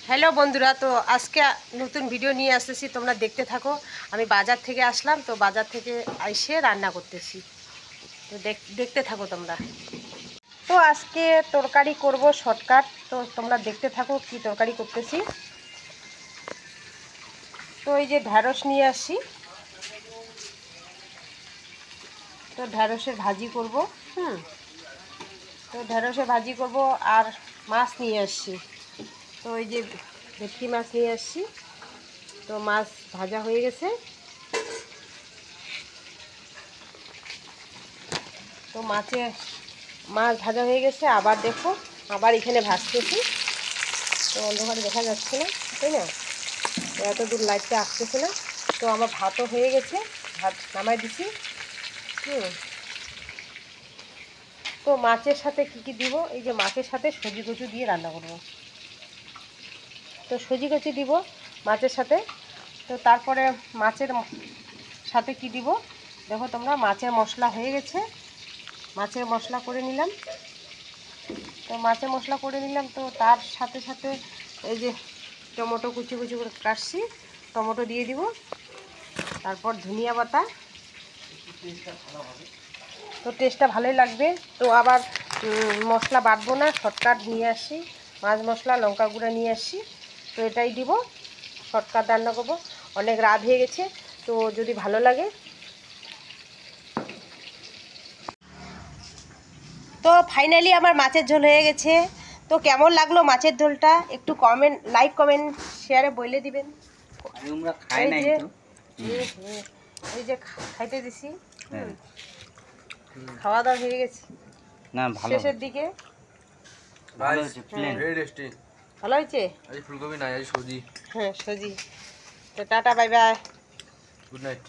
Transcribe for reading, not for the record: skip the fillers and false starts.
Hello বন্ধুরা, তো আজকে নতুন ভিডিও নিয়ে আসতেছি, তোমরা দেখতে থাকো। আমি বাজার থেকে আসলাম, তো বাজার থেকে এসে রান্না করতেছি, তো দেখতে থাকো তোমরা। তো আজকে তরকারি করব শর্টকাট, তো তোমরা দেখতে থাকো কি তরকারি করতেছি। তো এই যে ঢ্যাঁড়স নিয়ে আসি, তো ঢ্যাঁড়সের ভাজি করব। তো ঢ্যাঁড়সের ভাজি করব। আর মাছ নিয়ে আসছি, তো এই যে ভেটকি মাছ নিয়ে আসছি। তো মাছ ভাজা হয়ে গেছে, তো মাছ ভাজা হয়ে গেছে। আবার দেখো, আবার এখানে ভাজতেছি। তো অন্ধকারে দেখা যাচ্ছে না, তাই না? তো এত দূর লাইটটা আসতেছে না। তো আমার ভাতও হয়ে গেছে, ভাত নামাই দিছি। তো মাছের সাথে কি কি দিব, এই যে মাছের সাথে সজি কচু দিয়ে রান্না করব। তো সজি কচু দিব মাছের সাথে। তো তারপরে মাছের সাথে কি দিব দেখো তোমরা। মাছের মশলা হয়ে গেছে, মাছের মশলা করে নিলাম। তো মাছের মশলা করে নিলাম, তো তার সাথে সাথে এই যে টমেটো কুচি কুচি করে কাটছি, টমেটো দিয়ে দিব। তারপর ধনিয়া পাতা, তো টেস্টটা ভালোই লাগবে। তো আবার মশলা বাটবো না, শর্টকাট নিয়ে আসি। মাছ মশলা লঙ্কা গুঁড়া নিয়ে আসি, তো এটাই দিব। শর্টকাট রান্না করবো, অনেক রাত হয়ে গেছে। তো যদি ভালো লাগে, তো ফাইনালি আমার মাছের ঝোল হয়ে গেছে। তো কেমন লাগলো মাছের ঝোলটা একটু কমেন্ট, লাইক কমেন্ট শেয়ারে বলে দিবেন। এই যে খাইতে দিছি, খাওয়া দাওয়া হয়ে গেছে না, ভালো শেষের দিকে। ভালো হয়েছে, প্লেন ভালো হয়েছে। আজ ফুলকপি নাই, আজ সবজি। হ্যাঁ, সজি। তো tata, bye bye, good night.